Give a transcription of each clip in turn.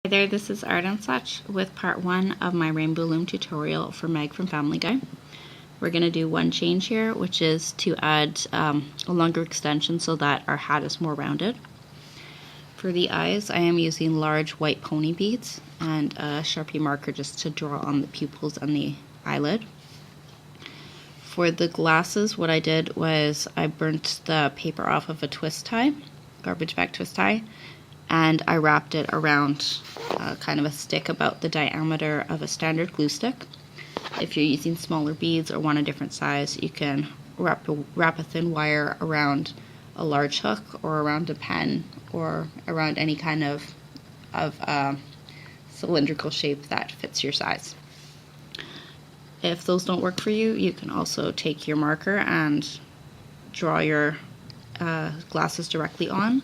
Hi there, this is Art and Such with part 1 of my Rainbow Loom tutorial for Meg from Family Guy. We're going to do one change here, which is to add a longer extension so that our hat is more rounded. For the eyes, I am using large white pony beads and a Sharpie marker just to draw on the pupils and the eyelid. For the glasses, what I did was I burnt the paper off of a twist tie, garbage bag twist tie, and I wrapped it around kind of a stick about the diameter of a standard glue stick. If you're using smaller beads or want a different size, you can wrap a thin wire around a large hook or around a pen or around any kind of cylindrical shape that fits your size. If those don't work for you, you can also take your marker and draw your glasses directly on.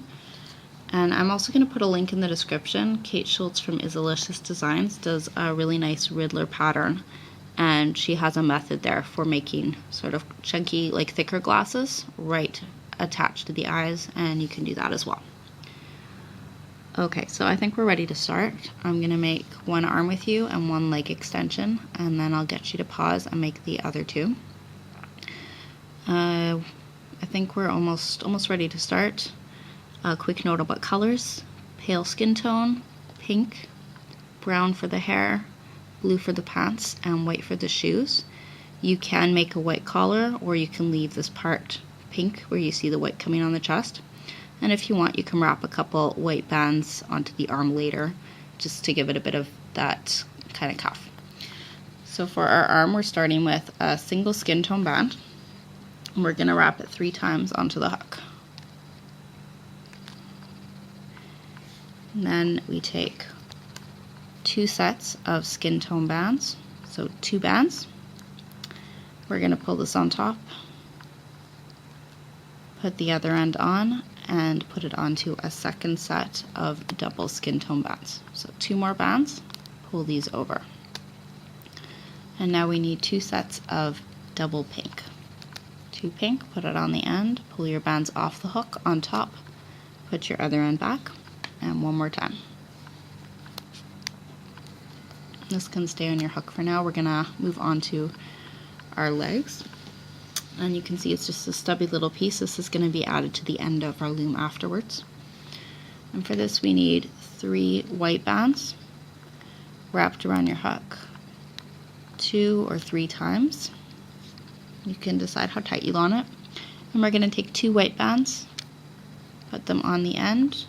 And I'm also going to put a link in the description. Kate Schultz from Isalicious Designs does a really nice Riddler pattern, and she has a method there for making sort of chunky, like thicker glasses right attached to the eyes, and you can do that as well. Okay, so I think we're ready to start. I'm going to make one arm with you and one leg extension, and then I'll get you to pause and make the other two. I think we're almost ready to start. A quick note about colors: pale skin tone, pink, brown for the hair, blue for the pants, and white for the shoes. You can make a white collar, or you can leave this part pink where you see the white coming on the chest. And if you want, you can wrap a couple white bands onto the arm later, just to give it a bit of that kind of cuff. So for our arm, we're starting with a single skin tone band, and we're going to wrap it 3 times onto the hook. And then we take 2 sets of skin tone bands, so 2 bands. We're going to pull this on top, put the other end on, and put it onto a second set of double skin tone bands. So 2 more bands, pull these over. And now we need 2 sets of double pink. 2 pink, put it on the end, pull your bands off the hook on top, put your other end back, and one more time. This can stay on your hook for now. We're gonna move on to our legs, and you can see it's just a stubby little piece. This is going to be added to the end of our loom afterwards. And for this we need 3 white bands wrapped around your hook 2 or 3 times. You can decide how tight you want it. And we're going to take 2 white bands, put them on the end,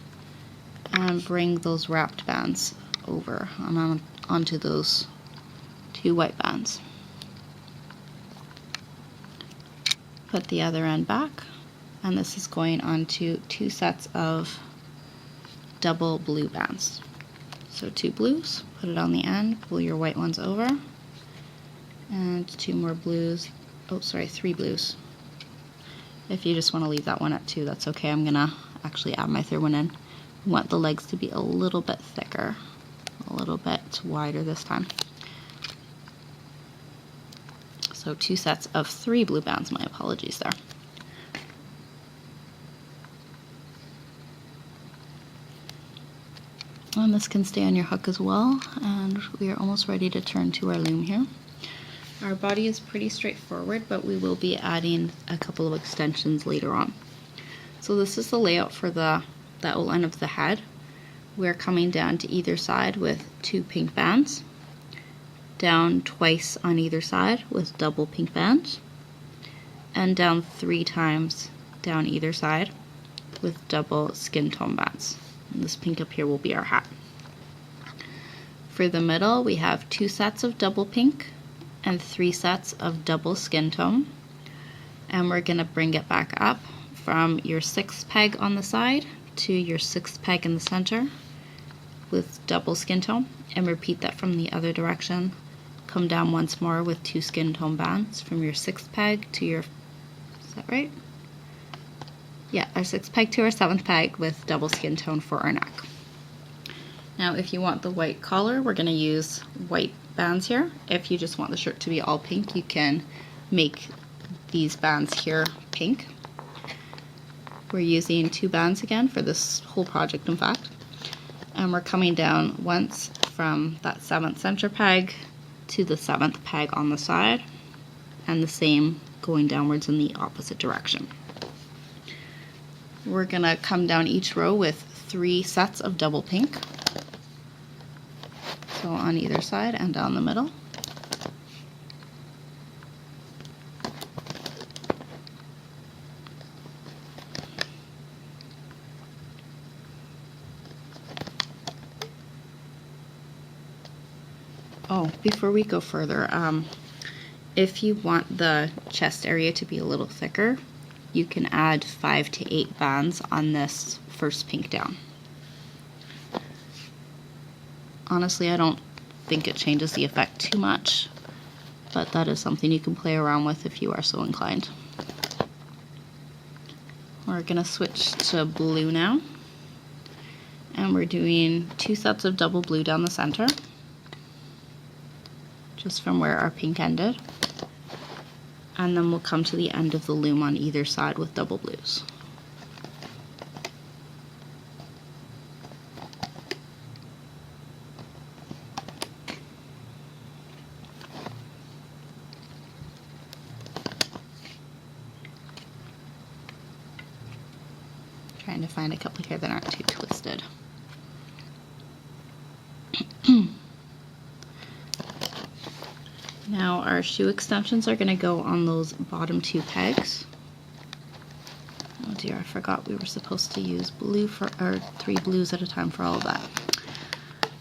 and bring those wrapped bands over and onto those 2 white bands. Put the other end back, and this is going onto 2 sets of double blue bands. So 2 blues, put it on the end, pull your white ones over, and 2 more blues, 3 blues. If you just want to leave that one at 2, that's okay. I'm gonna actually add my third one in. We want the legs to be a little bit thicker, a little bit wider this time. So 2 sets of 3 blue bands, my apologies there. And this can stay on your hook as well, and we are almost ready to turn to our loom here. Our body is pretty straightforward, but we will be adding a couple of extensions later on. So this is the layout for the outline of the head. We're coming down to either side with 2 pink bands, down twice on either side with double pink bands, and down 3 times down either side with double skin tone bands. And this pink up here will be our hat. For the middle, we have 2 sets of double pink and 3 sets of double skin tone, and we're going to bring it back up from your 6th peg on the side to your 6th peg in the center with double skin tone, and repeat that from the other direction. Come down once more with 2 skin tone bands from your 6th peg to your, is that right? Yeah, our 6th peg to our 7th peg with double skin tone for our neck. Now if you want the white collar, we're going to use white bands here. If you just want the shirt to be all pink, you can make these bands here pink. We're using 2 bands again for this whole project, in fact. And we're coming down once from that 7th center peg to the 7th peg on the side, and the same going downwards in the opposite direction. We're gonna come down each row with 3 sets of double pink. So on either side and down the middle. Oh, before we go further, if you want the chest area to be a little thicker, you can add 5 to 8 bands on this first pink down. Honestly, I don't think it changes the effect too much, but that is something you can play around with if you are so inclined. We're gonna switch to blue now, and we're doing 2 sets of double blue down the center, just from where our pink ended, and then we'll come to the end of the loom on either side with double blues. Trying to find a couple here that aren't too twisted. Now our shoe extensions are going to go on those bottom 2 pegs. Oh dear, I forgot we were supposed to use blue for, or 3 blues at a time for all of that.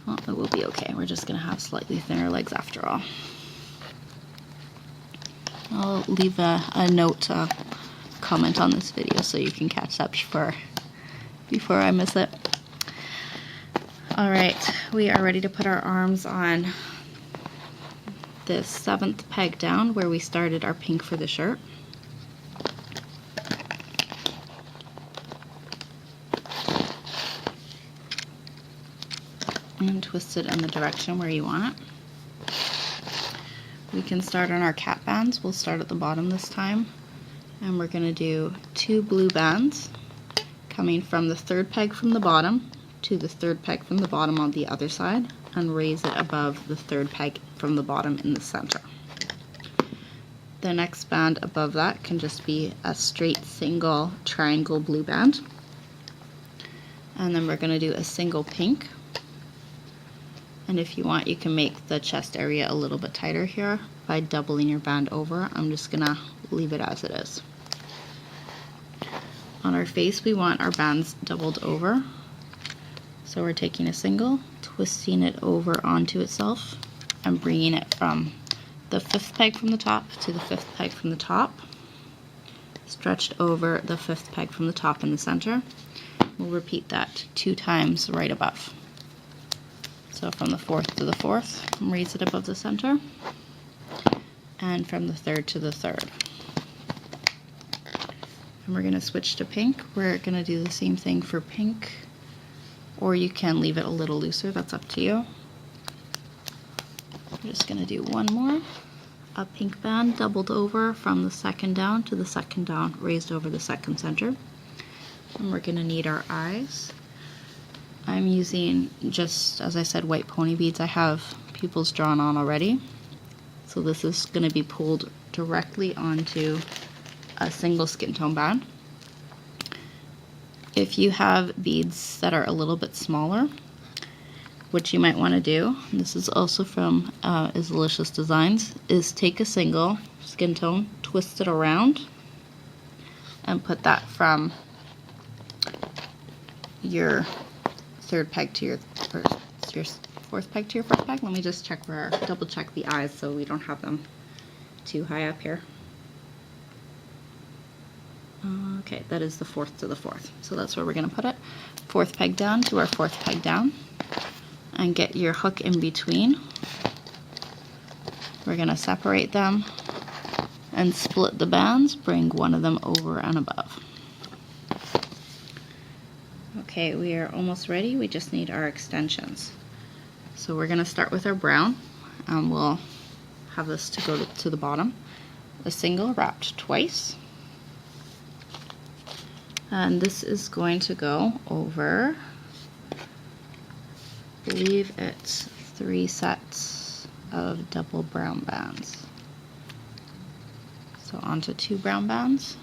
Well, it will be okay. We're just going to have slightly thinner legs after all. I'll leave a note, comment on this video so you can catch that before I miss it. Alright, we are ready to put our arms on this 7th peg down where we started our pink for the shirt. And twist it in the direction where you want it. We can start on our cap bands. We'll start at the bottom this time, and we're going to do 2 blue bands coming from the 3rd peg from the bottom to the 3rd peg from the bottom on the other side, and raise it above the 3rd peg from the bottom in the center. The next band above that can just be a straight single triangle blue band, and then we're going to do a single pink. And if you want, you can make the chest area a little bit tighter here by doubling your band over. I'm just gonna leave it as it is. On our face, we want our bands doubled over. So we're taking a single, twisting it over onto itself, and bringing it from the 5th peg from the top to the 5th peg from the top, stretched over the 5th peg from the top in the center. We'll repeat that 2 times right above. So from the 4th to the 4th, raise it above the center, and from the 3rd to the 3rd. And we're going to switch to pink. We're going to do the same thing for pink, or you can leave it a little looser, that's up to you. I'm just going to do one more. A pink band doubled over from the 2nd down to the 2nd down, raised over the 2nd center. And we're going to need our eyes. I'm using, just as I said, white pony beads. I have pupils drawn on already. So this is going to be pulled directly onto a single skin tone band. If you have beads that are a little bit smaller, what you might want to do, and this is also from Isalicious Designs, is take a single skin tone, twist it around, and put that from your 3rd peg to your 4th peg to your 1st peg. Let me just check double check the eyes so we don't have them too high up here. Okay, that is the 4th to the 4th. So that's where we're going to put it. 4th peg down to our 4th peg down, and get your hook in between. We're going to separate them and split the bands, bring one of them over and above. Okay, we are almost ready. We just need our extensions. So we're going to start with our brown, and we'll have this to go to the bottom. A single wrapped twice. And this is going to go over believe it's 3 sets of double brown bands. So onto 2 brown bands,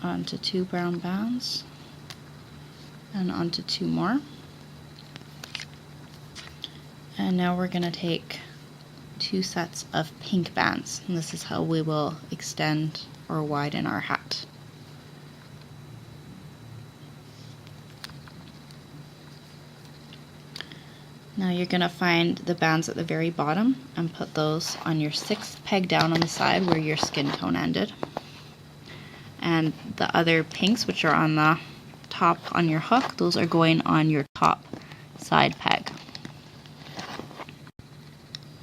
onto 2 brown bands, and onto 2 more. And now we're going to take 2 sets of pink bands, and this is how we will extend or widen our hat. Now you're going to find the bands at the very bottom and put those on your 6th peg down on the side where your skin tone ended. And the other pinks, which are on the top on your hook, those are going on your top side peg.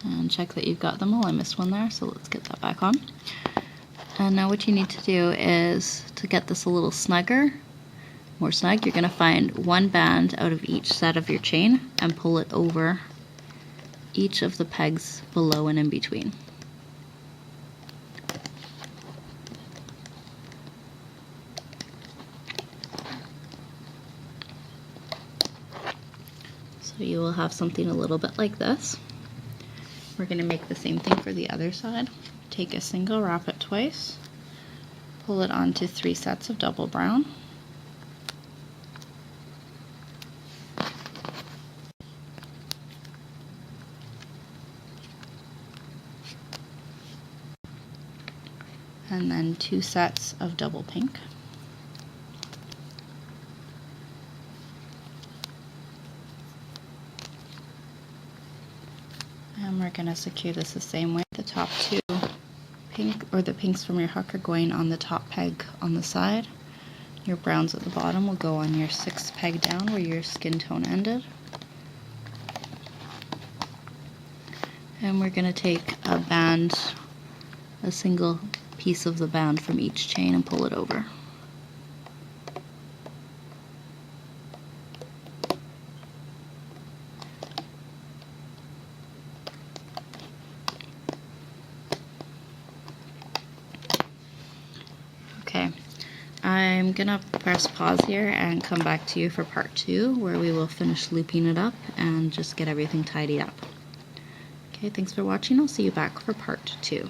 And check that you've got them all. I missed one there, so let's get that back on. And now what you need to do is, to get this a little snugger, more snug, you're going to find 1 band out of each set of your chain and pull it over each of the pegs below and in between. So you will have something a little bit like this. We're going to make the same thing for the other side. Take a single, wrap it twice, pull it onto 3 sets of double brown. And then 2 sets of double pink. And we're going to secure this the same way. The top 2 pink, or the pinks from your hook, are going on the top peg on the side. Your browns at the bottom will go on your 6th peg down where your skin tone ended. And we're going to take a band, a single piece of the band from each chain, and pull it over. Okay, I'm gonna press pause here and come back to you for part 2, where we will finish looping it up and just get everything tidied up. Okay, thanks for watching. I'll see you back for part 2.